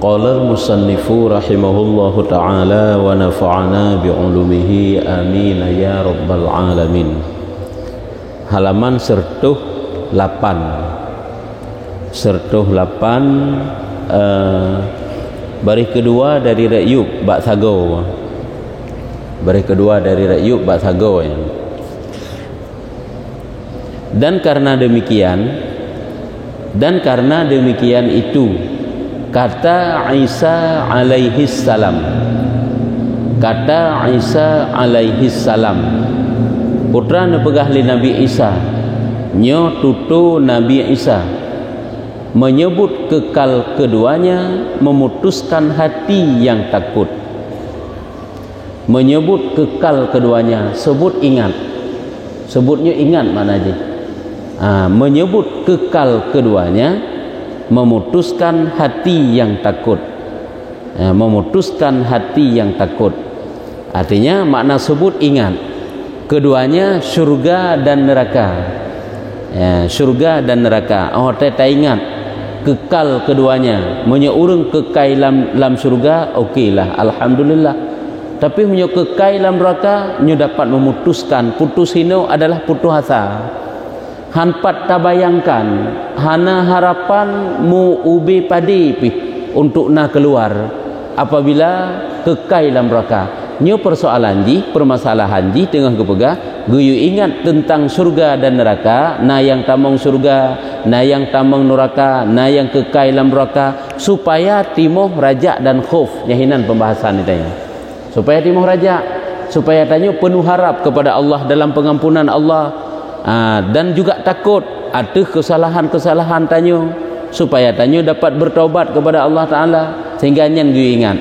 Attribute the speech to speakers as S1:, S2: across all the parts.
S1: Qala al-musannifu rahimahullahu ta'ala wa nafa'ana bi'ulumihi amin ya rabbal alamin. Halaman sertuh 8 baris kedua dari Ra'yub Bak Sago. Baris kedua dari Ra'yub Bak Sago ya. Dan karena demikian itu kata Isa alaihis salam putra nepegah li Nabi Isa nyo tutu Nabi Isa menyebut kekal keduanya memutuskan hati yang takut. Menyebut kekal keduanya, sebutnya ingat mana aja. Menyebut kekal keduanya memutuskan hati yang takut. Memutuskan hati yang takut artinya makna sebut ingat keduanya syurga dan neraka. Syurga dan neraka. Tak ingat kekal keduanya, menyeurung kekal dalam syurga, okeylah, alhamdulillah. Tapi menyo kekal dalam neraka nyo dapat memutuskan. Putus hino adalah putus asa. Hanpat tabayangkan hana harapan mu ubi padi pi untuk na keluar apabila kekal dalam neraka. Nyo persoalan ji, permasalahan ji tengah kepegah guyu ingat tentang surga dan neraka, na yang tamong surga, na yang tamong neraka, na yang kekal dalam neraka, supaya timoh raja dan khauf. Nyahinan pembahasan ini tanya. Supaya timoh raja, supaya tanyo penuh harap kepada Allah dalam pengampunan Allah, dan juga takut ada kesalahan-kesalahan tanyo, supaya tanyo dapat bertaubat kepada Allah Ta'ala. Sehingga nyan guyu ingat.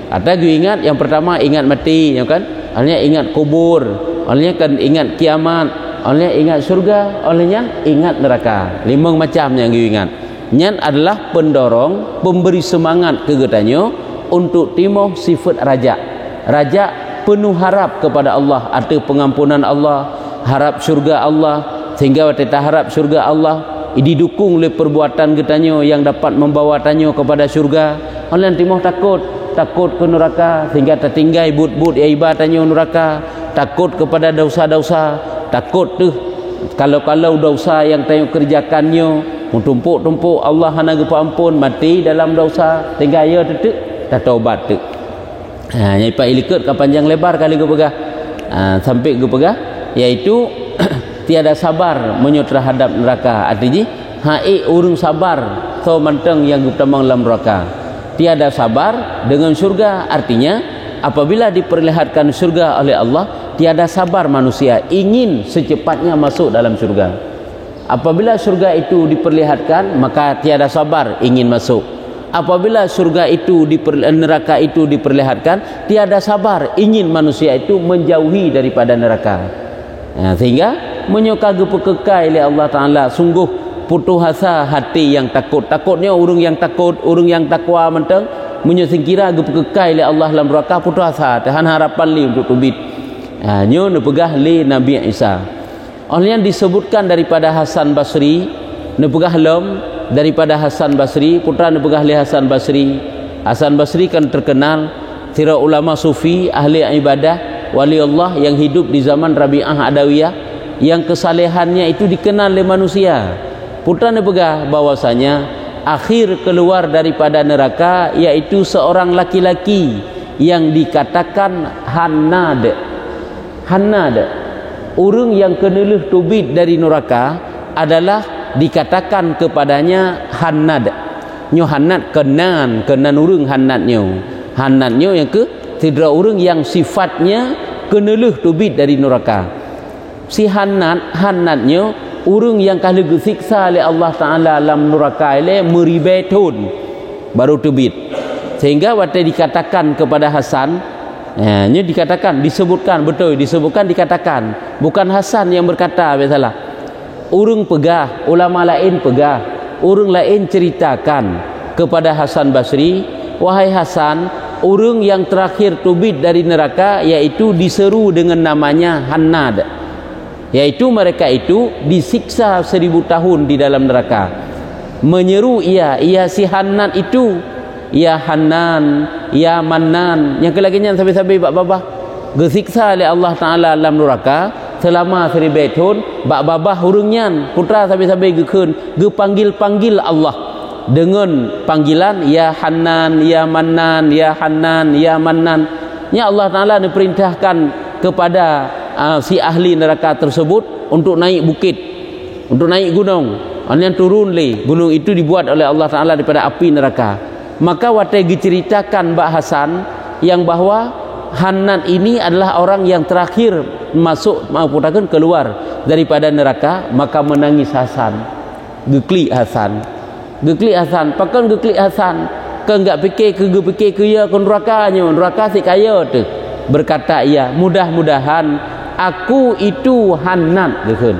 S1: Ada gue ingat yang pertama ingat mati, ya kan? Olehnya ingat kubur, olehnya kan ingat kiamat, olehnya ingat surga, olehnya ingat neraka. 5 macam yang gue ingat. Nyan adalah pendorong, pemberi semangat ke getanyo untuk timoh sifat raja. Raja penuh harap kepada Allah, ada pengampunan Allah, harap surga Allah, sehingga kita harap surga Allah didukung oleh perbuatan getanyo yang dapat membawa tanyo kepada surga. Oleh timoh takut ke neraka sehingga tertinggal but-but ibadatnya neraka, takut kepada dosa-dosa, takut tuh kalau dosa yang tayo kerjakannya tumpuk-tumpuk Allah hana ampun mati dalam dosa sehingga ya tetek dah taubat tu. Nyai pak ilikut ke panjang lebar kali ke pegah sampai ke pegah iaitu tiada sabar menyo terhadap neraka. Artinya urung sabar so manteng yang utamang dalam neraka. Tiada sabar dengan surga, artinya apabila diperlihatkan surga oleh Allah, tiada sabar manusia ingin secepatnya masuk dalam surga. Apabila surga itu diperlihatkan, maka tiada sabar ingin masuk. Apabila surga itu neraka itu diperlihatkan, tiada sabar ingin manusia itu menjauhi daripada neraka. Sehingga menyuka kekal oleh Allah Ta'ala, sungguh putus asa hati yang takut. Takutnya urung yang takut, urung yang takwa menteng menyesingkira kekal oleh Allah dalam neraka, putus asa tahan harapan li untuk tubit. Nyo nepegah li Nabi Isa. Olehnya disebutkan daripada Hasan Basri, nepegah lom daripada Hasan Basri, putra nepegah li Hasan Basri. Hasan Basri kan terkenal tira ulama sufi, ahli ibadah, wali Allah yang hidup di zaman Rabi'ah Adawiyah, yang kesalehannya itu dikenal oleh manusia. Putra nepegah bahwasanya akhir keluar daripada neraka yaitu seorang laki-laki yang dikatakan Hannad. Urang yang keneleh tubit dari neraka adalah dikatakan kepadanya Hannad. Nyo Hannad kenan urang Hannadnyo. Hannadnyo yang ke tidak urang yang sifatnya keneleh tubit dari neraka. Si Hannadnyo urang yang kalau disiksa oleh Allah Ta'ala dalam neraka ile meribetun baru tubit. Sehingga waktu dikatakan kepada Hasan, ini dikatakan, disebutkan, dikatakan, bukan Hasan yang berkata, biasalah urang pegah, ulama lain pegah, urang lain ceritakan kepada Hasan Basri, wahai Hasan, urang yang terakhir tubit dari neraka yaitu diseru dengan namanya Hannad, yaitu mereka itu disiksa 1000 tahun di dalam neraka. Menyeru ia si Hannad itu ya Hanan, ya Mannan, yang kelaginya sampai-sampai bak babah gesiksa oleh Allah Taala dalam neraka selama 1000 tahun. Bak babah hurungnya putra sampai-sampai ge panggil Allah dengan panggilan ya Hanan, ya Mannan, ya Hanan, ya Mannan. Ya Allah Taala diperintahkan kepada si ahli neraka tersebut untuk naik bukit, untuk naik gunung. Yang turun le gunung itu dibuat oleh Allah Taala daripada api neraka. Maka watai diceritakan Mbak Hasan yang bahwa Hanan ini adalah orang yang terakhir masuk maupun keluar daripada neraka. Maka menangis Hasan, geklik Hasan, pakan geklik Hasan, ke enggak fikir ke ya ke neraka si kaya tu. Berkata ia, mudah-mudahan aku itu Hanan gitu.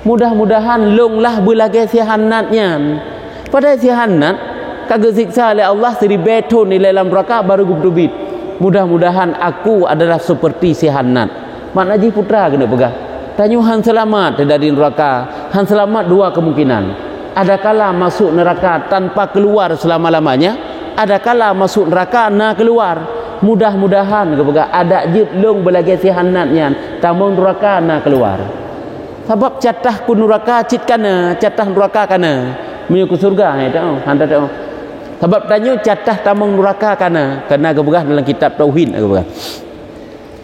S1: Mudah-mudahan longlah berlagai si Hanatnya. Pada si Hanat kagak siksa oleh Allah 1000 tahun di dalam neraka baru gubdubit. Mudah-mudahan aku adalah seperti si Hanat. Mak Najib putra kena pegang. Tanya Han selamat dari neraka. Han selamat dua kemungkinan. Adakala masuk neraka tanpa keluar selama-lamanya, adakala masuk neraka nak keluar. Mudah-mudahan kepegang ada jid long berlagai si Hanatnya tamun neraka nak keluar. Sebab catah ku neraka cit kana, catah neraka kana menuju ke surga hai tahu handa tahu. Sebab tanya catah tamang neraka kana keberah dalam kitab tauhid keberah.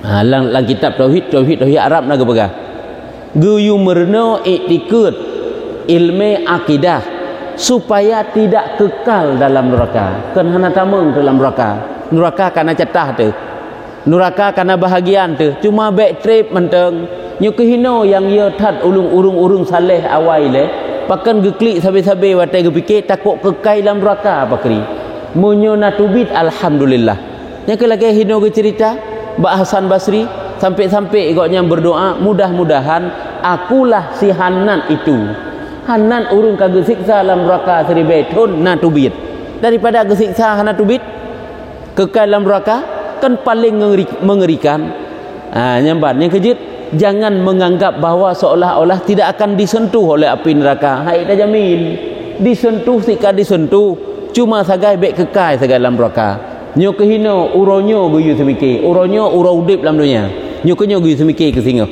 S1: Dalam kitab tauhid Arab nak keberah. Guyu merno iktikad ilmu akidah supaya tidak kekal dalam neraka. Kan hana tamang dalam neraka. Neraka kana catah tu. Neraka kana bahagian tu. Cuma back trip menteng nyu kehino yang ia tat urung saleh awal le pakan geklik sabe-sabe watai gepikir takut kekal dalam neraka pakri munyo natubit alhamdulillah. Yang lagi hino ge cerita Mbak Hasan Basri sampai-sampai igoknya berdoa mudah-mudahan akulah si Hanan itu. Hanan urung kagak siksa dalam neraka 1000 tahun natubit daripada gesiksa Hanan tubit kekal dalam neraka kan paling mengerikan. Nyambat yang kejut jangan menganggap bahawa seolah-olah tidak akan disentuh oleh api neraka. Hai dah jamin disentuh sika disentuh, cuma sagai bek kekal sagai dalam neraka. Nyo kehino uronyo guyu semikir, uronyo uro udip dalam dunia. Nyo kenyo guyu semikir ke singa.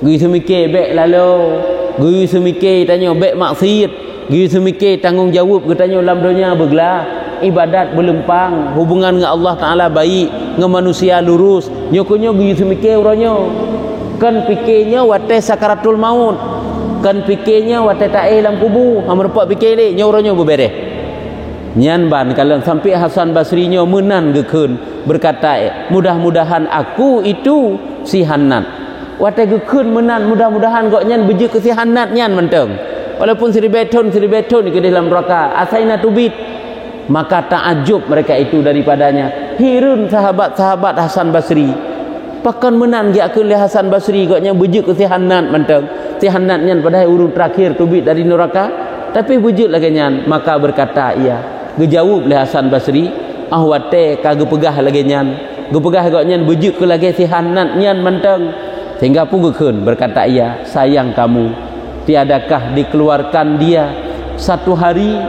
S1: Guyu semikir bek lalu, guyu semikir tanya bek maksiat, guyu semikir tanggungjawab ke tanya dalam dunia bergelah. Ibadat berlempang, hubungan dengan Allah Taala baik, dengan manusia lurus. Nyo kenyo guyu semikir uronyo. Kan fikirnya watai sakaratul maut, kan fikirnya watai ta'i dalam kubur. Merupak fikir ni nyoranya berbereh. Nyan ban kalau sampai Hasan Basri nyo menan gekun berkata mudah-mudahan aku itu si Hanat. Watai gekun menan mudah-mudahan kok nyan beju ke si Hanat nyan menteng. Walaupun 1000 tahun ke dalam neraka asaina tubit. Maka takjub mereka itu daripadanya. Hirun sahabat-sahabat Hasan Basri. Pakan menan dia ke Hasan Basri koknya bujuk ke si Hanat menteng. Si Hanat nyan padahal urung terakhir tubit dari neraka tapi bujuk lagi nyan. Maka berkata ia gejawab le Hasan Basri wate kagak pegah lagi nyan. Gepegah koknya bujuk ke lagi si Hanat nyan menteng. Sehingga pun gekun berkata ia sayang kamu tiadakah dikeluarkan dia satu hari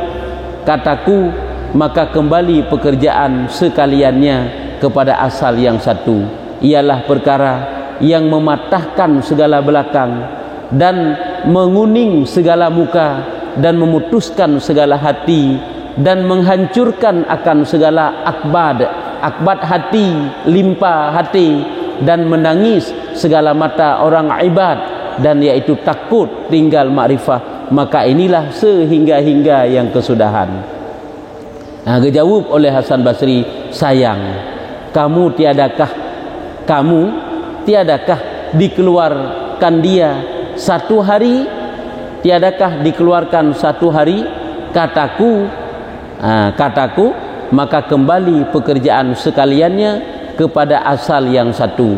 S1: kataku maka kembali pekerjaan sekaliannya kepada asal yang satu. Ialah perkara yang mematahkan segala belakang dan menguning segala muka dan memutuskan segala hati dan menghancurkan akan segala akbad hati, limpa hati dan menangis segala mata orang ibad dan yaitu takut tinggal makrifah. Maka inilah sehingga-hingga yang kesudahan. Dijawab oleh Hasan Basri, sayang kamu tiadakah dikeluarkan dia satu hari, tiadakah dikeluarkan satu hari kataku maka kembali pekerjaan sekaliannya kepada asal yang satu.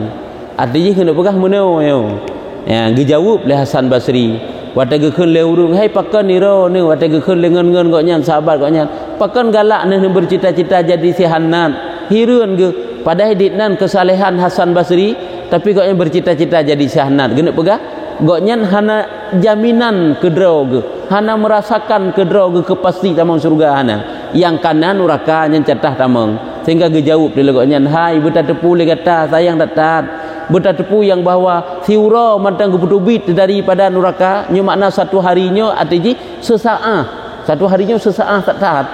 S1: Artinya kena pegah menau ya dijawab oleh Hasan Basri wata gekun le urung hai pakan niro ni wata gekun le ngen koknya sahabat koknya pakan galak ni bercita-cita jadi si Hanan hirun ge padahal ditnan kesalehan Hasan Basri tapi koknya bercita-cita jadi si Hanan kena pegah koknya hana jaminan kedrog hana merasakan kedrog kepasti tamang surga hana yang kanan neraka yang catah tameng sehingga dia jawab dia legoknya hai beta tepu le kata sayang datat beta tepu yang bahawa siura mantang geputubit daripada neraka nya makna satu harinya artinya sesaat satu harinya sesaat tak taat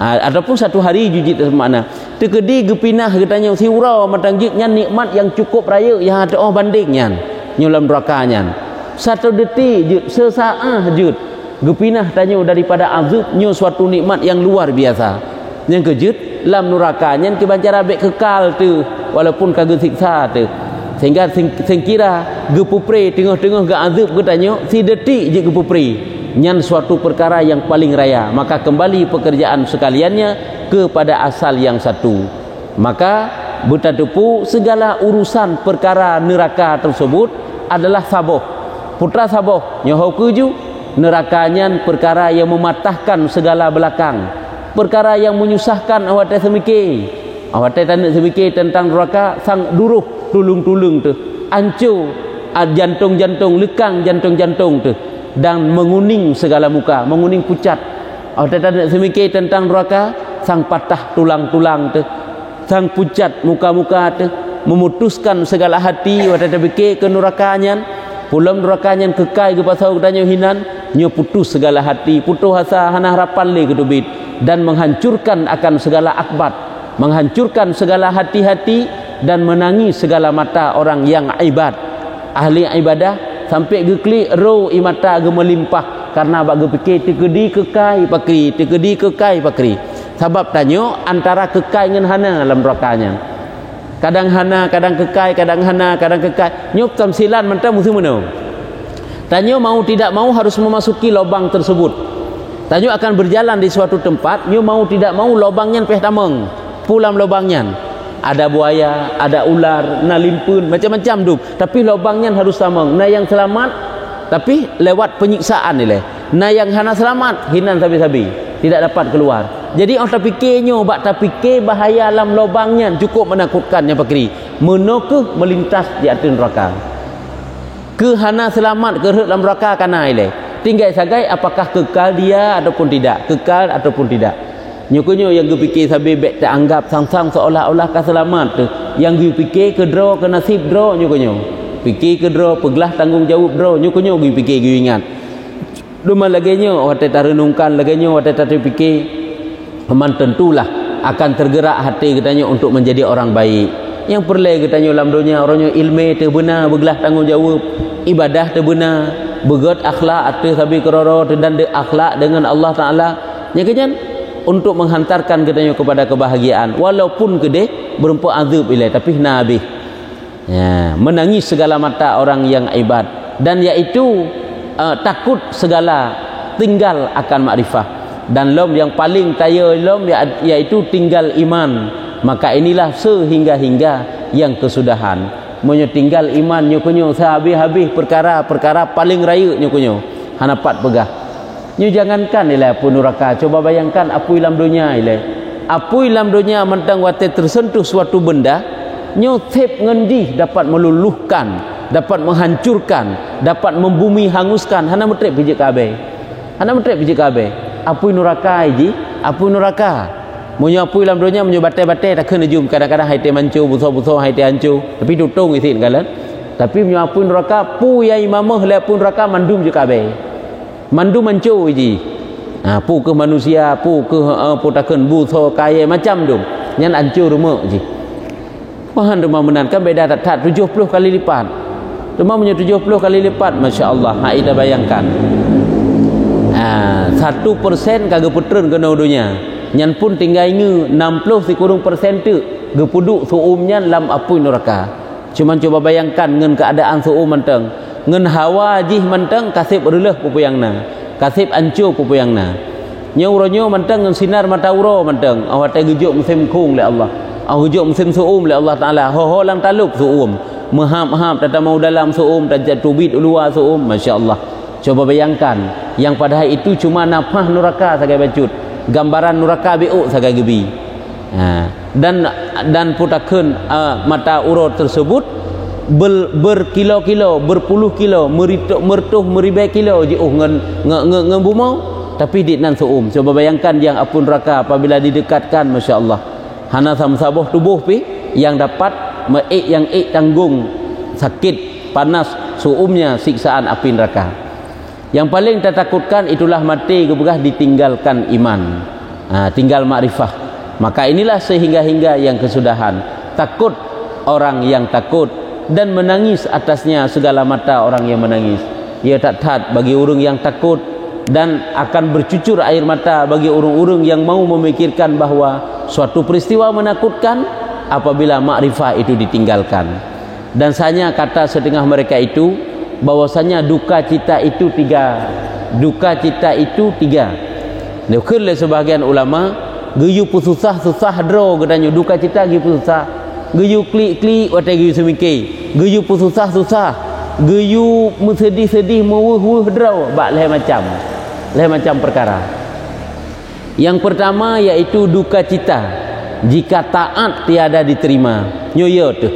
S1: ataupun satu hari jujit makna tekedi gepinah katanya siura mantang jitnya nikmat yang cukup raya yang ada bandingnya dalam neraka nya satu detik jut sesaat jut gepinah tanya daripada azabnya suatu nikmat yang luar biasa yang kejut lam neraka nya kebancara bek kekal tu walaupun kagak siksa tu sehingga sengkira gepupre tengah-tengah ke azab katanya si detik je gepupre nyan suatu perkara yang paling raya maka kembali pekerjaan sekaliannya kepada asal yang satu maka bertadupu segala urusan perkara neraka tersebut adalah saboh putra saboh nyoho keju nerakanya perkara yang mematahkan segala belakang perkara yang menyusahkan awak tak semikir awak tak nak semikir tentang neraka sang duruh tulung-tulung tu hancur jantung-jantung lekang jantung-jantung tu dan menguning segala muka menguning pucat awak tak nak semikir tentang neraka sang patah tulang-tulang tu sang pucat muka-muka tu memutuskan segala hati awak tak fikir ke nerakanya pulam nerakanya kekal ke pasal katanya hinan nya putus segala hati putus asa hana harapan le kedubit dan menghancurkan akan segala akbat menghancurkan segala hati-hati dan menangis segala mata orang yang ibad ahli ibadah sampai geklik ro imata ge melimpah karena bagi fikir tekedi kekai pakri sebab tanyo antara kekai dengan hana dalam nerakanya kadang hana kadang kekai kadang hana kadang kekai nyop tamsilan mentang musim mana Tanyo mau tidak mau harus memasuki lubang tersebut. Tanyo akan berjalan di suatu tempat, nyo mau tidak mau lubangnya peh tameng. Pulam lubangnya. Ada buaya, ada ular, na limpun, macam-macam tu. Tapi lubangnya harus tameng. Nah yang selamat tapi lewat penyiksaan ni leh. Nah yang hana selamat hinan sabi-sabi, tidak dapat keluar. Jadi orang tak fikirnya, bak tak fikir bahaya dalam lubangnya cukup menakutkannya pakri. Menokeh melintas di atas neraka. Ke hana selamat ke dalam neraka kana ile. Tinggal sagai apakah kekal dia ataupun tidak, kekal ataupun tidak. Nyokonyo yang gue fikir sabi bek tak anggap sang-sang seolah-olah ka selamat tu. Yang gue fikir ke draw ke nasib draw nyokonyo. Fikir ke draw pegelah tanggungjawab draw nyokonyo gue fikir gue ingat. Duma laganya orang tak renungkan laganya orang tak fikir memang tentulah akan tergerak hati katanya untuk menjadi orang baik. Yang perlu katanya dalam dunia orangnya ilmu tu benar begelah tanggungjawab, ibadah tu benar, begot akhlak atau sabi keroro dan de akhlak dengan Allah Taala. Nya kenyan untuk menghantarkan katanya kepada kebahagiaan walaupun gede berempu azab ilai tapi nabi. Ya, menangis segala mata orang yang ibad dan yaitu takut segala tinggal akan makrifah dan lom yang paling kaya lom yaitu tinggal iman. Maka inilah sehingga-hingga yang kesudahan menyotinggal iman nyokonyo sehabis-habis perkara-perkara paling raya nyokonyo hanapat pegah nyo jangankan ilah pun neraka. Coba bayangkan apa dalam dunia ilah apa dalam dunia mentang wate tersentuh suatu benda nyo tep ngendi dapat meluluhkan, dapat menghancurkan, dapat membumi hanguskan hana metrek biji kabeh, hana metrek biji kabeh. Apa neraka ji, apa neraka menyapu dalam dunia menyobatai-batai tak kena jum kadang-kadang hati mancur buso-buso hati hancur tapi tutung isi kan tapi menyapu neraka pu yang imamah le pun neraka mandum je kabeh mandum mancur ji pu ke manusia pu ke putakeun buso kaya macam tu nyan hancur rumah ji Tuhan rumah menankan beda tak 70 kali lipat rumah punya 70 kali lipat masya-Allah hak kita bayangkan 1% kagak putreun kena dunia nyan pun tinggal inge 60 sekurang persen tu gepuduk suumnya dalam apui neraka. Cuman coba bayangkan ngen keadaan suum menteng ngen hawa jih menteng kasib releh pupuyangna kasib ancur pupuyangna nyauronyo menteng ngen sinar mata uro menteng awak tak gejuk musim kung le Allah awak gejuk musim suum le Allah Taala ho lang taluk suum mahap-mahap tak mau dalam suum tak jatubit luar suum masya-Allah. Coba bayangkan yang pada hari itu cuma napah neraka sagai bacut gambaran neraka biuk sagai gebi dan putakeun mata urut tersebut berkilo-kilo berpuluh kilo merituh meribai kilo jauh ngen bumau tapi ditnan suum. Coba bayangkan yang apun neraka apabila didekatkan, Masya Allah, hana samsaboh tubuh pi yang dapat yang tanggung sakit, panas, suumnya siksaan api neraka. Yang paling kita takutkan itulah mati kebegah ditinggalkan iman, tinggal makrifah. Maka inilah sehingga-hingga yang kesudahan. Takut orang yang takut dan menangis atasnya segala mata orang yang menangis. Ia tak taat bagi orang yang takut, dan akan bercucur air mata bagi orang-orang yang mau memikirkan bahawa suatu peristiwa menakutkan apabila makrifah itu ditinggalkan. Dan saya kata setengah mereka itu bahwasanya duka cita itu tiga. Duka cita itu tiga. Nukil oleh sebahagian ulama, geyu pususah susah dro katanya duka cita geyu pususah. Geyu klik watai geyu semikir. Geyu pususah susah. Geyu sedih-sedih mewuh-wuh dro bak leh macam perkara. Yang pertama yaitu duka cita jika taat tiada diterima. Nyoyo tu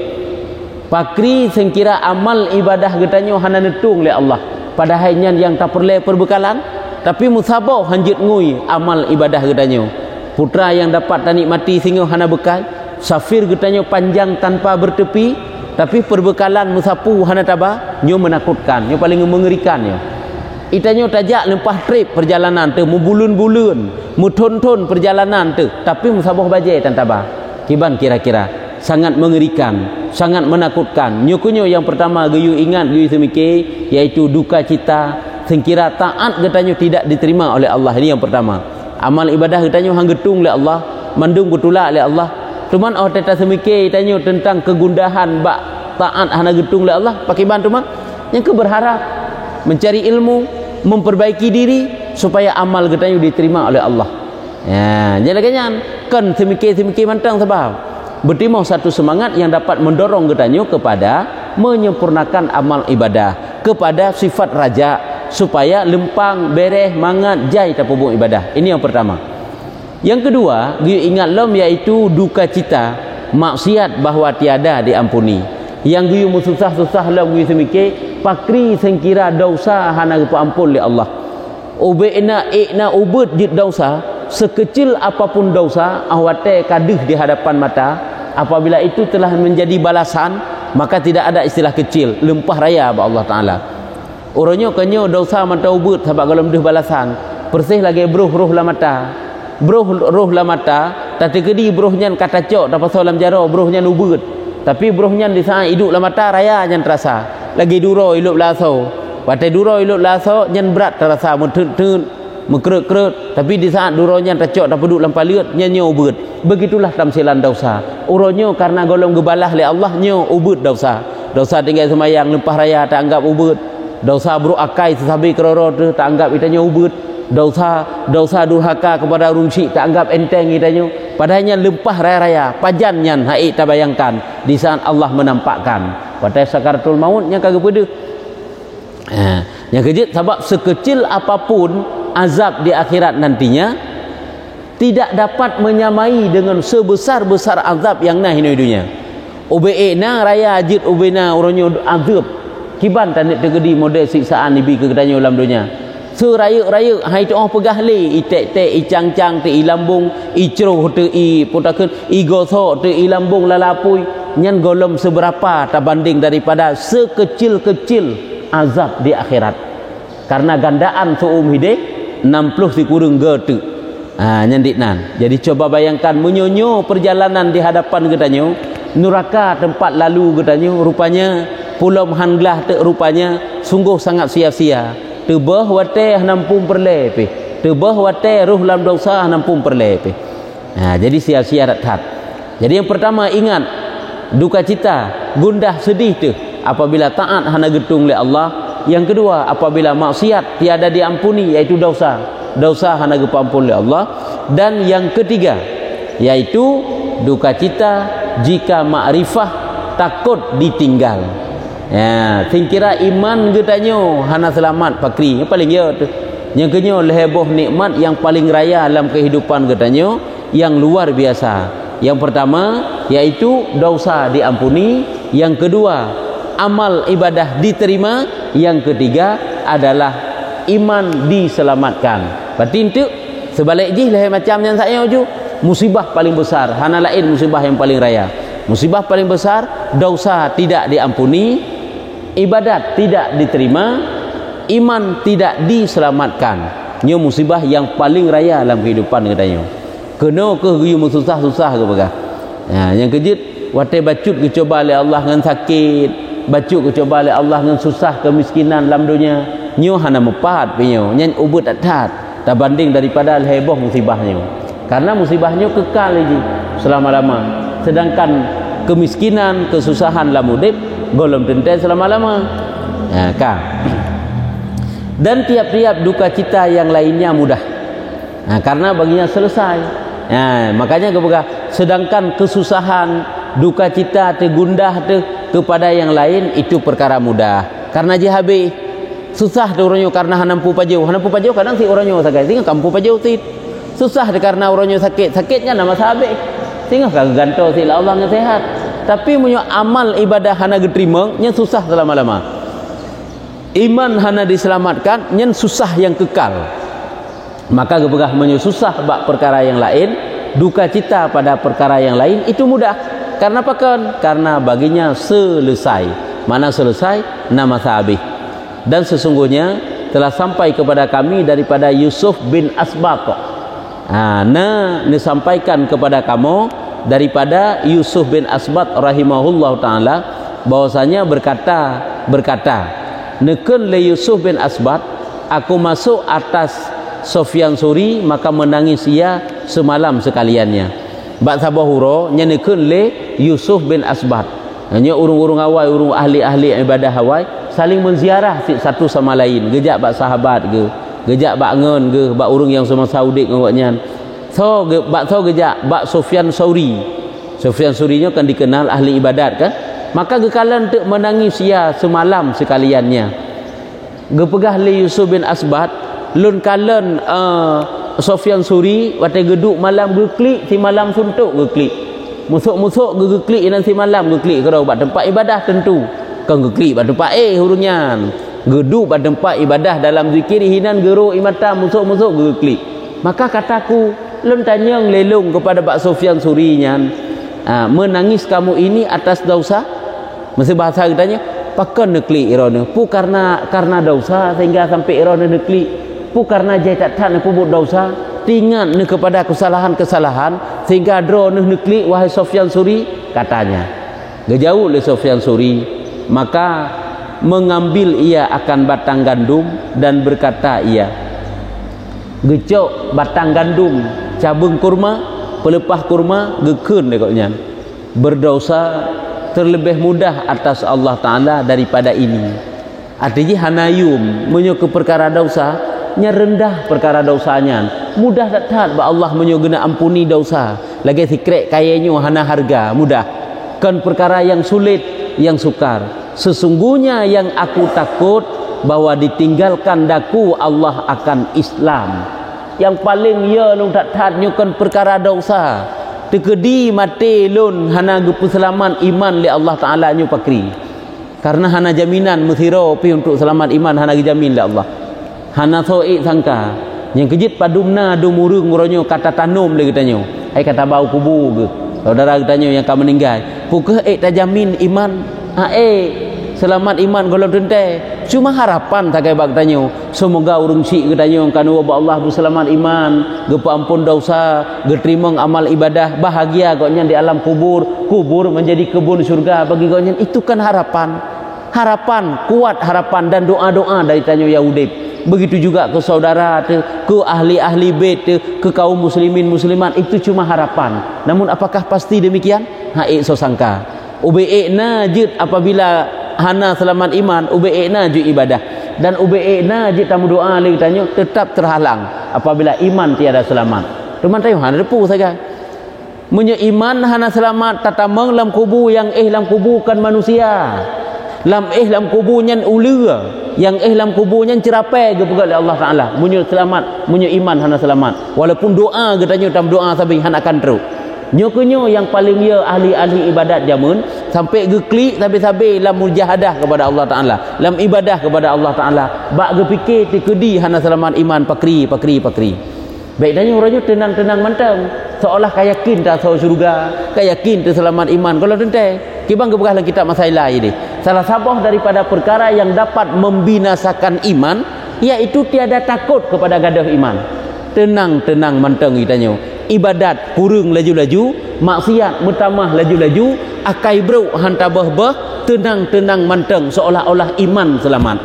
S1: pakri sengkira amal ibadah getanyo hana netung oleh Allah, padahal yang tak perlu perbekalan, tapi musabah hanjut ngui amal ibadah getanyo. Putra yang dapat nikmati sehingga hana bekal, safir getanyo panjang tanpa bertepi, tapi perbekalan musapu hana tabah, nyo menakutkan, nyo paling mengerikan nyo. Itanyo tajak lempah trip perjalanan tu, mubulun-bulun, muton-ton perjalanan tu, tapi musabah bajai tan tabah. Kiban kira-kira sangat mengerikan, sangat menakutkan. Nyokunyo yang pertama geyu ingat, geyu semikir, yaitu duka cita sengkira taat getanyo tidak diterima oleh Allah. Ini yang pertama. Amal ibadah getanyo hang getung oleh Allah, mandung betulak oleh Allah. Cuman teta semikir getanyo tentang kegundahan bak taat hana getung oleh Allah. Pakiban tu mah yang berharap mencari ilmu, memperbaiki diri supaya amal getanyo diterima oleh Allah. Ya, jadi kan semikir mantang sebab bertimah satu semangat yang dapat mendorong getanyo kepada menyempurnakan amal ibadah, kepada sifat raja, supaya lempang, bereh, mangat, jai tapubung ibadah. Ini yang pertama. Yang kedua, ingat lom, yaitu duka cita maksiat bahawa tiada diampuni. Yang giyu mususah-susah lom giyu semikir pakri sengkira dosa hana ampun oleh Allah. Ube'na ubud jid dosa, sekecil apapun dosa awate kadih di hadapan mata, apabila itu telah menjadi balasan, maka tidak ada istilah kecil, lempah raya ba Allah Taala. Orangnya kanyo dosa mata ubud sebab kalau mendeh balasan, persih lagi bruh roh la mata. Bruh la mata, tapi kedi bruhnya kata cok dapat salam jaro bruhnya ubud. Tapi bruhnya di saat hidup la mata raya nyan terasa. Lagi duro hidup laso. Patai duro hidup laso nyan berat terasa mentun mengkerut-kerut, tapi di saat duronya tercok tak peduk lampau liut nyo ubud. Begitulah tamsilan dosa. Uronyo karena golong gebalah oleh Allah nyo ubud dosa. Dosa tinggal semayang lempah raya tak anggap ubud. Dosa beruakai sesabi keroro tu tak anggap itanyo ubud. Dosa durhaka kepada orang syik tak anggap enteng itanyo. Padahalnya lempah raya-raya pajan nyan haik tak bayangkan di saat Allah menampakkan. Pada sakaratul maut yang kagak pede. Yang kejut sebab sekecil apapun azab di akhirat nantinya tidak dapat menyamai dengan sebesar-besar azab yang nah ini dunia. Ube'na raya ajid ubena uronyo azab kiban tanik tegedi model siksaan ibi ke kedanyo dalam dunia. Seraya-raya hai tu pegah le itek-tek icang-cang te ilambung icroh te i potakeun igosok te ilambung lalapui nyan golom seberapa tak banding daripada sekecil-kecil azab di akhirat. Karena gandaan suum hideh 60 dikurung getu. Nyandiknan. Jadi coba bayangkan menyonyo perjalanan di hadapan getanyo, neraka tempat lalu getanyo, rupanya pulau hanglah te rupanya sungguh sangat sia-sia. Tebah wate nampung perlepe. Tebah wate ruh lam dosa nampung perlepe. Jadi sia-sia tat. Jadi yang pertama ingat duka cita, gundah sedih tu apabila taat hana getung oleh Allah. Yang kedua apabila maksiat tiada diampuni, yaitu dosa hana gepampun oleh Allah. Dan yang ketiga yaitu duka cita jika makrifah takut ditinggal. Singkira iman getanyo hana selamat pakri yang paling ya tu. Yang kedua leheboh nikmat yang paling raya dalam kehidupan getanyo yang luar biasa. Yang pertama yaitu dosa diampuni, yang kedua amal ibadah diterima, yang ketiga adalah iman diselamatkan. Berarti itu sebalik je lah macam yang saya ju musibah paling besar, hana lain musibah yang paling raya. Musibah paling besar, dosa tidak diampuni, ibadat tidak diterima, iman tidak diselamatkan. Nya musibah yang paling raya dalam kehidupan katanya. Kena ke you susah-susah ke bagah. Ya, yang kejut watai bacut ke coba oleh Allah dengan sakit, bacut ke coba oleh Allah dengan susah kemiskinan dalam dunia. Nyo hana mepat pinyo, nyen ubud atat tak banding daripada heboh musibahnya. Karena musibahnya kekal lagi selama-lama. Sedangkan kemiskinan, kesusahan dalam hidup golom tentu selama-lama. Ya, kan? Dan tiap-tiap duka cita yang lainnya mudah. Nah, karena baginya selesai. Nah, makanya sedangkan kesusahan, duka cita, gundah kepada yang lain itu perkara mudah. Karena je habis susah tu orangnya karena hanampu pajau kadang si orangnya sakit tinggal kampu pajau tit susah karena orangnya sakitnya nama sahabat tinggal ganto si Allah yang sehat tapi punya amal ibadah hana diterima nya susah selama-lama iman hana diselamatkan nya susah yang kekal maka gebegah susah bak perkara yang lain duka cita pada perkara yang lain itu mudah karena apa kan karena baginya selesai mana selesai nama sahabat. Dan sesungguhnya telah sampai kepada kami daripada Yusuf bin Asbat. Disampaikan kepada kamu daripada Yusuf bin Asbat rahimahullah taala bahwasanya berkata nekun le Yusuf bin Asbat aku masuk atas Sufyan Suri maka menangis ia semalam sekaliannya. Bak sabahuro nya nekun le Yusuf bin Asbat. Hanya urung-urung awal urung ahli-ahli ibadah awal saling menziarah satu sama lain gejak bak sahabat ke gejak bak ngen ke bak urung yang sama saudik ngawaknya so gejak bak Sufyan Sauri nya kan dikenal ahli ibadat kan maka gekalan untuk menangis ia semalam sekaliannya gepegah le Yusuf bin Asbat lun kalen Sufyan Sauri watai geduk malam geklik si malam suntuk geklik musuk-musuk geklik nanti malam geklik kalau buat tempat ibadah tentu kan geklik pada tempat hurungnya geduk pada tempat ibadah dalam zikir hinan geru imata musuk-musuk geklik maka kataku lem tanyang lelung kepada Pak Sufyan Surinya menangis kamu ini atas dosa masih bahasa katanya pakan neklik irona pu karena dosa sehingga sampai irona neklik pu karena jaitan pu buat dosa tingan ne kepada kesalahan sehingga dro neklik wahai Sufyan Suri katanya gejauh le Sufyan Suri maka mengambil ia akan batang gandum dan berkata ia gecok batang gandum cabung kurma pelepah kurma gekun dekoknya berdosa terlebih mudah atas Allah Ta'ala daripada ini artinya hanayum menyukai perkara dosa nya rendah perkara dosanya mudah datang Allah menyukai ampuni dosa lagi sikret kayanya hana harga mudah kan perkara yang sulit yang sukar sesungguhnya yang aku takut bahwa ditinggalkan daku Allah akan Islam yang paling ya lung tak nyukan perkara dosa tekedi mati lun hana gepu selamat iman li Allah Ta'ala nyu pakri karena hana jaminan mesiro pi untuk selamat iman hana dijamin li Allah hana soik sangka yang kejit padumna dumurung nguronyo kata tanum le katanya ai kata bau kubu ke saudara katanya yang kamu meninggal pukeh tak jamin iman selamat iman golong tente cuma harapan tak kaya tanya semoga urung si katanya kan Allah berselamat iman gepa ampun dosa geterima amal ibadah bahagia koknya di alam kubur menjadi kebun surga bagi koknya itu kan harapan kuat harapan dan doa-doa dari tanya Yahudi begitu juga ke saudara ke ahli-ahli bait ke kaum muslimin muslimat itu cuma harapan namun apakah pasti demikian so sangka ube'na jid apabila hana selamat iman ube'na jid ibadah dan ube'na jid tamu doa lagi tanya tetap terhalang apabila iman tiada selamat teman tahu hana depu saja menye iman hana selamat tatamang lam kubu yang lam kubu kan manusia lam kubu nyan ulua yang lam kubu nyan cerapai kepada Allah Ta'ala munyo selamat munyo iman hana selamat walaupun doa katanya tam doa sabi hana akan teruk Nyokonyo yang paling ya ahli-ahli ibadat jamun sampai geklik sampai lam mujahadah kepada Allah Taala, lam ibadah kepada Allah Taala. Bak gepikir tikedi hana selamat iman pakri. Baik tanya orangnya tenang-tenang mantang. Seolah kaya yakin tak tahu syurga, kaya yakin tak selamat iman. Kalau tentai, kibang kebegah dalam kitab Masailah ini. Salah sabah daripada perkara yang dapat membinasakan iman, iaitu tiada takut kepada gadah iman. Tenang-tenang mantang kitanya. Ibadat kurang laju-laju, maksiat bertambah laju-laju, akai bro hantar bah, tenang-tenang mantang seolah-olah iman selamat.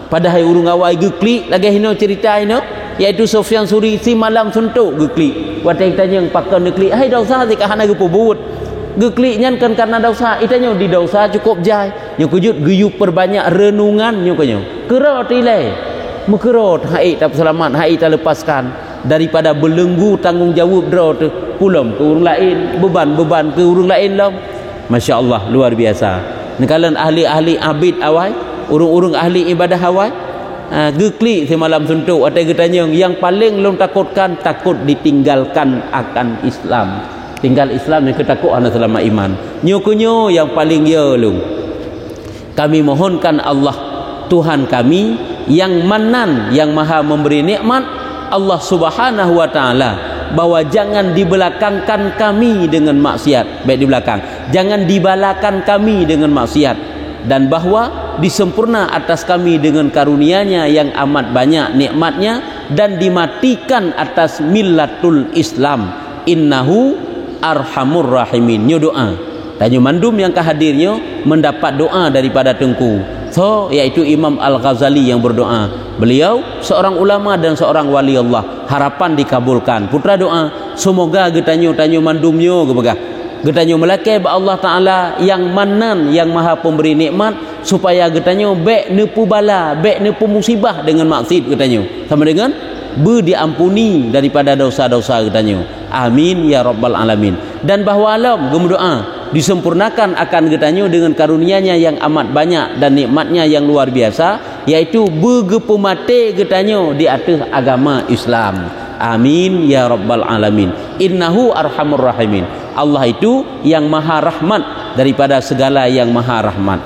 S1: Padahal urung awal geklik lagi hino cerita hino, iaitu Sufyan Suri si malam suntuk geklik. Watai tanya yang pakai geklik, hai dosa zika hana gepo buut. Geklik nyan kan karena dosa, itanya di dosa cukup jai. Nyo kujut guyup perbanyak renungan nyo kanyo. Kerot ilai. Mekerot hai tak selamat, hai tak lepaskan. Daripada belenggu tanggungjawab draw tu pulang ke urang lain, beban ke urang lain lah. Masya Allah, luar biasa. Nekalan ahli-ahli abid awal, urung-urung ahli ibadah awal, geklik semalam suntuk atau getanya yang paling long takutkan, takut ditinggalkan akan Islam. Tinggal Islam yang ketakut anak selama iman. Nyokonyo yang paling ya lu. Kami mohonkan Allah Tuhan kami yang manan, yang maha memberi nikmat, Allah Subhanahu wa taala, bahwa jangan dibelakangkan kami dengan maksiat. Baik di belakang, jangan dibalakan kami dengan maksiat, dan bahwa disempurna atas kami dengan karunia-Nya yang amat banyak nikmatnya, dan dimatikan atas millatul Islam. Innahu arhamur rahimin. Nyo doa tanyo mandum yang kehadirnya mendapat doa daripada tengku. So, iaitu Imam Al-Ghazali yang berdoa. Beliau seorang ulama dan seorang wali Allah. Harapan dikabulkan. Putra doa, semoga getanyo mandumnyo gebegah. Getanyo melakai ba Allah Taala yang manan, yang maha pemberi nikmat, supaya getanyo baik nepu bala, baik nepu musibah dengan maksud getanyo. Sama dengan diampuni daripada dosa-dosa getanyo. Amin ya rabbal alamin. Dan bahwa alam gemudoa disempurnakan akan getanyo dengan karunia-Nya yang amat banyak dan nikmatnya yang luar biasa, yaitu begepemate getanyo di atas agama Islam. Amin ya rabbal alamin. Innahu arhamur rahimin. Allah itu yang maha rahmat daripada segala yang maha rahmat.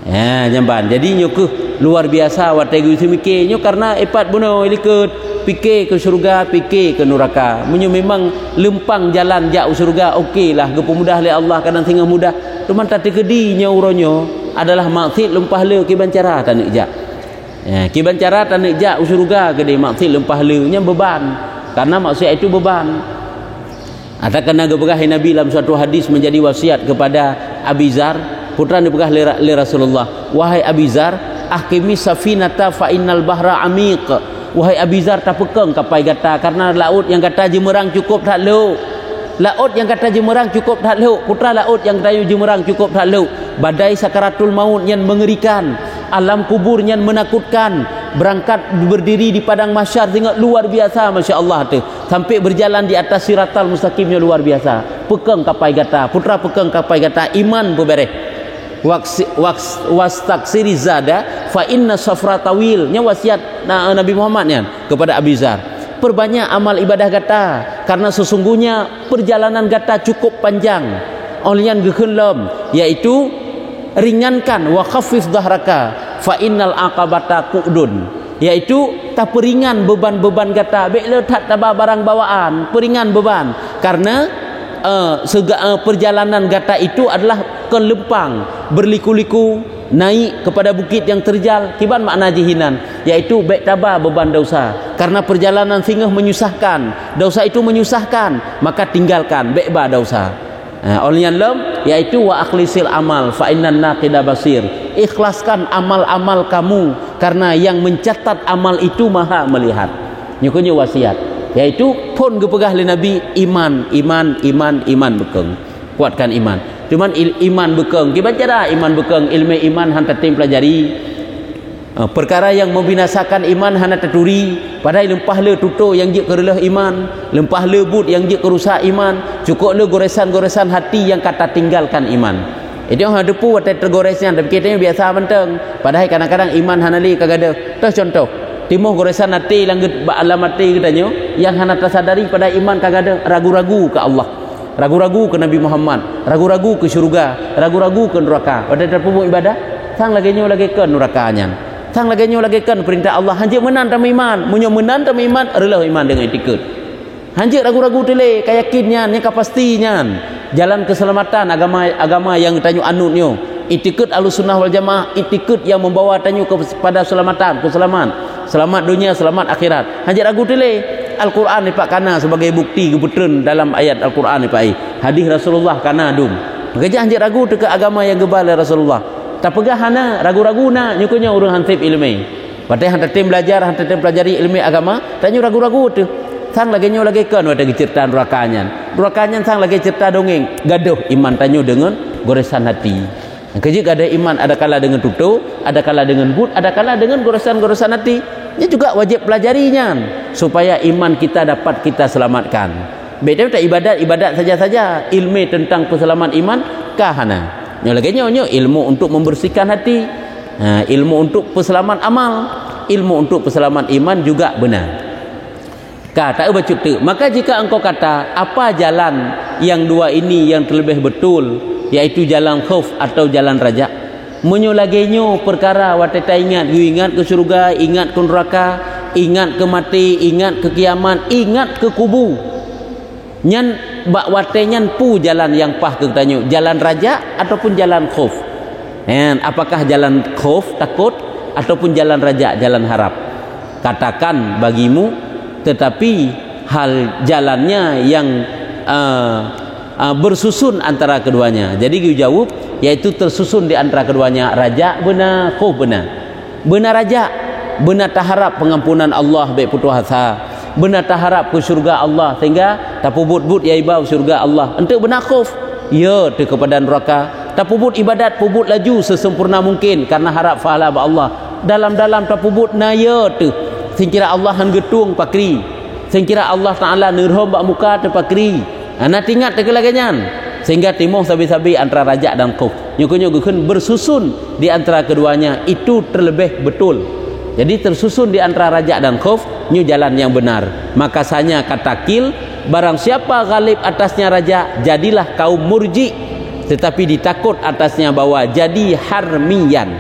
S1: Ya, jamban. Jadi nyokuh luar biasa watai gu mikirnya karena epat buno ilikut fikir ke syurga, fikir ke neraka. Menyo memang lempang jalan jauh syurga, okeylah gepo mudah le Allah kadang tinggal mudah. Cuma tadi kedinya uronyo adalah maksud lempah le kiban cara tanik jak. Ya, kiban cara tanik jak syurga gede maksud lempah le nya beban. Karena maksud itu beban. Ada kena gebegah Nabi dalam suatu hadis menjadi wasiat kepada Abi Zar, putra dibegah le Rasulullah. Wahai Abi Zar, ahkimi safinata fa innal bahra amiq. Wahai Abi Zar, tak pekeng kapai gata, karena laut yang kata jemerang cukup tak leu. Laut yang kata jemerang cukup tak leu. Putra laut yang kata jemerang cukup tak leu. Badai sakaratul maut yang mengerikan, alam kubur yang menakutkan, berangkat berdiri di padang mahsyar tengok luar biasa, Masya Allah tu, sampai berjalan di atas siratal mustaqimnya luar biasa. Pekeng kapai gata, putra pekeng kapai gata, iman berbereh. Wastaksiri zada fa inna safra tawil. Nya wasiat Nabi Muhammad nya kepada Abi Zar, perbanyak amal ibadah gata, karena sesungguhnya perjalanan gata cukup panjang. Olehnya gehenlem, yaitu ringankan wa khaffif dhahraka fa innal aqabata qu'dun, yaitu tak peringan beban-beban gata, bekle tak tabah barang bawaan, peringan beban, karena perjalanan gata itu adalah kelempang, berliku-liku, naik kepada bukit yang terjal. Kiban makna jihinan, yaitu baik tabah beban dosa, karena perjalanan singgah menyusahkan, dosa itu menyusahkan, maka tinggalkan baik ba dosa. Olehnya lem, yaitu wa akhlisil amal fa innan naqida basir. Ikhlaskan amal-amal kamu, karena yang mencatat amal itu maha melihat. Nyukunya wasiat, yaitu pun gepegah le Nabi, iman bekeng, kuatkan iman. Cuman iman bekeng, kita baca iman bekeng, ilmu iman hanta tim pelajari. Perkara yang membinasakan iman hana taturi, padahal lempah le tuto yang jik kerelah iman, lempah le but yang jik kerusak iman, cukup le goresan-goresan hati yang kata tinggalkan iman. Itu yang hadepu watai tergoresnya, tapi kita biasa menteng. Padahal kadang-kadang iman hana li kagada. Tos contoh, timuh goresan hati langit alamat hati katanya, yang hana tersadari pada iman kagada, ragu-ragu ke Allah. ragu-ragu ke Nabi Muhammad, ragu-ragu ke syurga, ragu-ragu ke neraka. Pada terpubuk ibadah, sang lagi nyo lagi ke nerakanya. Sang lagi nyo lagi kan perintah Allah. Hanjir menan tam iman, munyo menan tam iman, adalah iman dengan etiket. Hanjir ragu-ragu tele, kayakinnya, ni kapastinya. Jalan keselamatan agama yang tanyo anutnyo. Etiket Ahlussunnah wal Jamaah, etiket yang membawa tanyo kepada keselamatan, selamat dunia, selamat akhirat. Hanjir ragu tele. Al-Quran ni pak kana sebagai bukti kebetulan dalam ayat Al-Quran ni pak hadis Rasulullah kana dum. Kerja hanjir ragu ke agama yang gebal Rasulullah. Tak pegah hana ragu-ragu na nyukunya urang hantip ilmu. Patai hantar tim belajar, hantar tim pelajari ilmu agama, tanyo ragu-ragu tu. Sang lagi nyo lagi kan ada cerita nerakanya. Nerakanya sang lagi cerita dongeng. Gaduh iman tanyo dengan goresan hati. Kerja ada iman ada kala dengan tutu, ada kala dengan but, ada kala dengan goresan-goresan hati. Ini juga wajib pelajarinya supaya iman kita dapat kita selamatkan. Beda tak ibadat saja-saja, ilmu tentang peselamat iman kahana. Nyo lagi nyo ilmu untuk membersihkan hati, ilmu untuk peselamat amal, ilmu untuk peselamat iman juga benar. Tak baca tu. Maka jika engkau kata apa jalan yang dua ini yang terlebih betul, iaitu jalan khauf atau jalan raja, menyo lagi nyo perkara wateta ingat, you ingat ke syurga, ingat ke neraka, ingat ke mati, ingat ke kiamat, ingat ke kubu. Nyan bak watenyan pu jalan yang pah ke tanyo, jalan raja ataupun jalan khauf. Apakah jalan khauf takut ataupun jalan raja jalan harap? Katakan bagimu, tetapi hal jalannya yang bersusun antara keduanya. Jadi dia jawab, yaitu tersusun di antara keduanya. Raja benar, khauf benar. Benar raja, benar taharap pengampunan Allah baik putus asa, benar taharap ke syurga Allah sehingga tapubut-but ya ibau syurga Allah. Untuk benar khauf, ya tu kepada neraka. Tapubut ibadat, pubut laju sesempurna mungkin karena harap pahala ba Allah. Dalam-dalam tapubut na ya tu. Singkira Allah han getung pakri. Singkira Allah Taala nirhom bak muka te pakri. Ana tingat te kelaganyan. Sehingga timuh sabi-sabi antara raja dan khauf. Nyuku-nyukukeun bersusun di antara keduanya itu terlebih betul. Jadi tersusun di antara raja dan khauf nyu jalan yang benar. Maka sanya katakil barang siapa galib atasnya raja jadilah kaum murji, tetapi ditakut atasnya bahwa jadi harmiyan.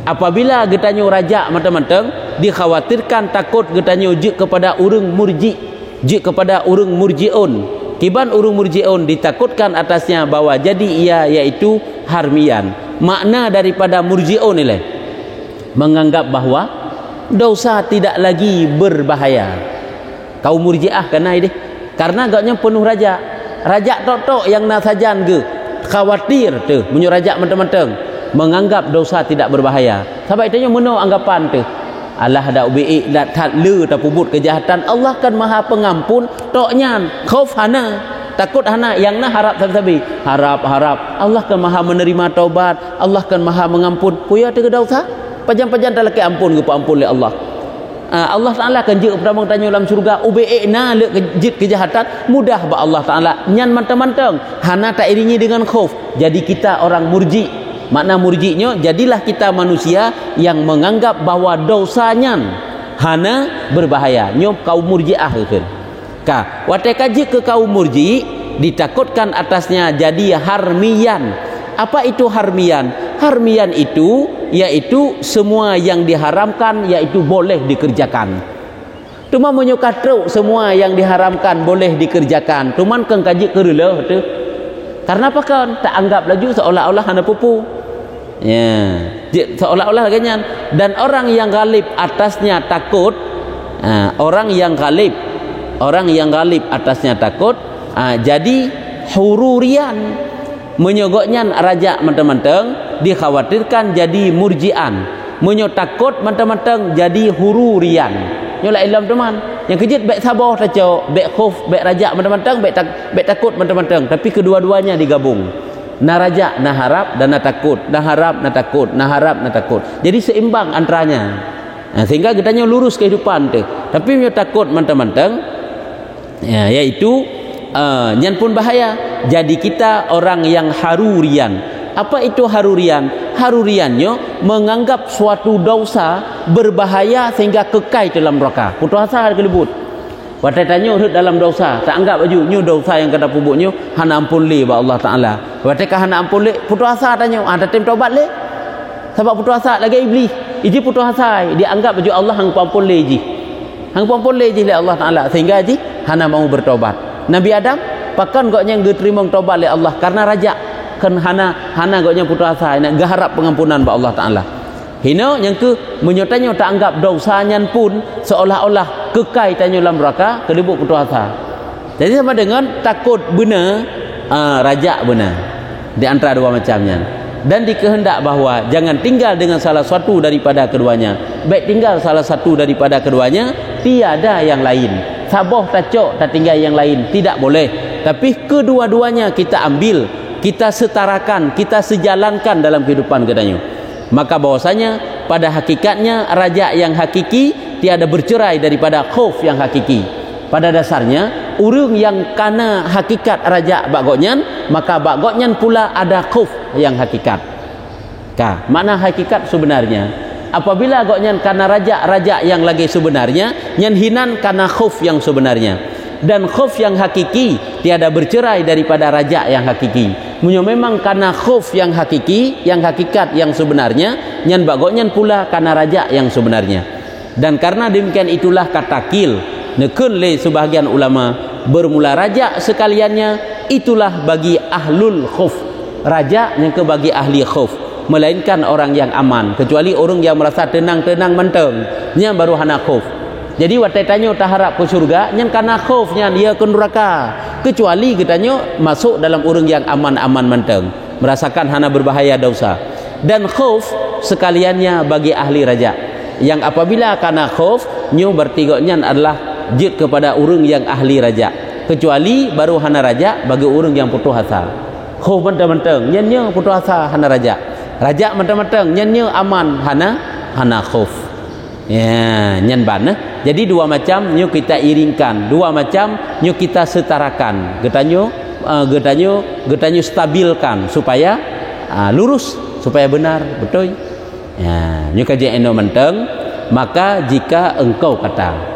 S1: Apabila getanyo raja matang-matang dikhawatirkan takut getanyo jik kepada urang murji, jik kepada urang murjiun. Kiban urang murjiun ditakutkan atasnya bahwa jadi ia yaitu harmiyan. Makna daripada murjiun ini menganggap bahwa dosa tidak lagi berbahaya. Kaum murjiah kena ini karena agaknya penuh raja. Raja tok-tok yang nasajan ge khawatir tu munyo raja matang-matang menganggap dosa tidak berbahaya. Sebab itu meno anggapan tu. Allah dak ubi dak tatlu tapubut kejahatan. Allah kan Maha Pengampun, toknya khauf hana, takut hana yang na harap sabi-sabi. Harap Allah kan Maha menerima taubat, Allah kan Maha mengampun. Puya te dosa, pajan-pajan tak laki ampun ke ampun oleh Allah. Allah Taala kan je pertama tanya dalam syurga ubi na le kejahatan mudah ba Allah Taala nyan mantang-mantang hana tak iringi dengan khauf. Jadi kita orang murji. Makna murjinya jadilah kita manusia yang menganggap bahwa dosanya hana berbahaya. Nyop kaum murjiah kan. Ka wate kaji ke kaum murji ditakutkan atasnya jadi harmiyan. Apa itu harmiyan? Harmiyan itu yaitu semua yang diharamkan yaitu boleh dikerjakan. Cuma menyukatruk semua yang diharamkan boleh dikerjakan. Cuman keng kaji kerela tu. Karena apa kan tak anggap laju seolah-olah hana pupu. Ya, seolah-olah ganyan. Dan orang yang galib atasnya takut, orang yang galib atasnya takut, jadi hururian menyogoknya raja menteng-menteng dikhawatirkan jadi murjian, menyotakut menteng-menteng jadi hururian. Nyolah ilmu teman. Yang kejut baik sabar saja, baik khauf, baik raja menteng-menteng, baik takut menteng-menteng, tapi kedua-duanya digabung. Na raja, na harap dan na takut, na harap, na takut, na harap, na takut. Jadi seimbang antaranya. Sehingga kitanya lurus kehidupan tu. Tapi dia takut menteng-menteng, yaitu nyan pun bahaya. Jadi kita orang yang harurian. Apa itu harurian? Haruriannya menganggap suatu dosa berbahaya sehingga kekal dalam neraka. Putus asa kelebut. Watai tanya urut dalam dosa, tak anggap baju nyu dosa yang kata pubuknya hana ampun li ba Allah Taala. Watai ka hana ampun li putus asa tanya, ada tim taubat le. Sebab putus asa lagi iblis. Iji putus asa, dia anggap baju Allah hang ampun li ji. Hang ampun li ji le Allah Taala sehingga ji hana mau bertobat. Nabi Adam pakan goknya terima taubat le Allah karena raja kan hana goknya putus asa nak gaharap pengampunan ba Allah Taala. Hina yang ke menyotanya tak anggap dosanya pun seolah-olah kekal tanya dalam neraka kelibuk putus asa. Jadi sama dengan takut benar raja benar di antara dua macamnya. Dan dikehendak bahawa jangan tinggal dengan salah satu daripada keduanya. Baik tinggal salah satu daripada keduanya, tiada yang lain. Saboh tacok tak tinggal yang lain, tidak boleh. Tapi kedua-duanya kita ambil, kita setarakan, kita sejalankan dalam kehidupan katanya. Maka bahwasanya pada hakikatnya raja yang hakiki tiada bercerai daripada khauf yang hakiki. Pada dasarnya urang yang kana hakikat raja bagoknyan, maka bagoknyan pula ada khauf yang hakikat. Makna hakikat sebenarnya apabila agoknyan kana raja yang lagi sebenarnya, nyan hinan kana khauf yang sebenarnya. Dan khauf yang hakiki tiada bercerai daripada raja yang hakiki. Munyo memang karena khauf yang hakiki, yang hakikat yang sebenarnya, nyan bagoknyan pula karena raja yang sebenarnya. Dan karena demikian itulah kata kil nekun le sebahagian ulama bermula raja sekaliannya itulah bagi ahlul khauf. Raja yang ke bagi ahli khauf, melainkan orang yang aman, kecuali orang yang merasa tenang-tenang menteng, nya baru hana khauf. Jadi watai tanya tak harap ke syurga, nyan karena khaufnya dia ke neraka. Kecuali katanya masuk dalam orang yang aman-aman menteng, merasakan hana berbahaya dosa. Dan khauf sekaliannya bagi ahli raja. Yang apabila karena khauf, nyu bertigaknya adalah jid kepada orang yang ahli raja. Kecuali baru hana raja bagi orang yang putus asa. Khauf menteng-menteng, nyan putus asa hana raja. Raja menteng-menteng, nyan aman hana khauf. Ya, nyan ban. Jadi dua macam nyu kita iringkan, dua macam nyu kita setarakan. Getanyo stabilkan supaya lurus, supaya benar, betul. Ya, nyu kaji eno menteng, maka jika engkau kata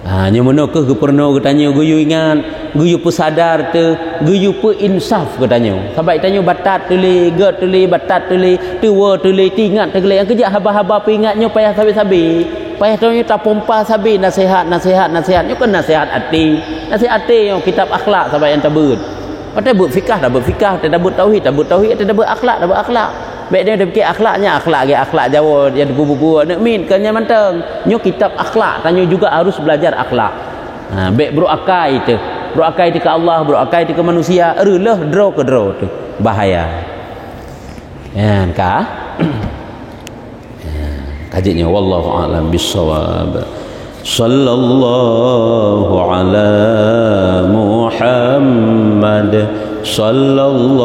S1: nyu meno ke perno getanyo guyu ingat, guyu pesadar te, guyu pe insaf getanyo. Sampai tanyo batat tuli, get tuli, batat tuli, tuwa tuli, tingat tegele yang kerja haba-haba peingatnyo payah sabi-sabi. Payah tanyo tak pompa sabi nasihat nyo kan nasihat hati. Nasihat hati yang kitab akhlak sampai yang tabut. Pada but fikah dah but fikah, tak but tauhid, tak but tauhid, tak but akhlak, dah but akhlak. Baik dia fikir akhlaknya akhlak Jawa dia buku-buku nak min kanya manteng. Nyo kitab akhlak tanyo juga harus belajar akhlak. Baik bro akai itu ke Allah, bro akai itu ke manusia, erulah draw tu bahaya. Kan ka? Kajinya wallahu a'lam bissawab. Sallallahu ala Muhammad sallallahu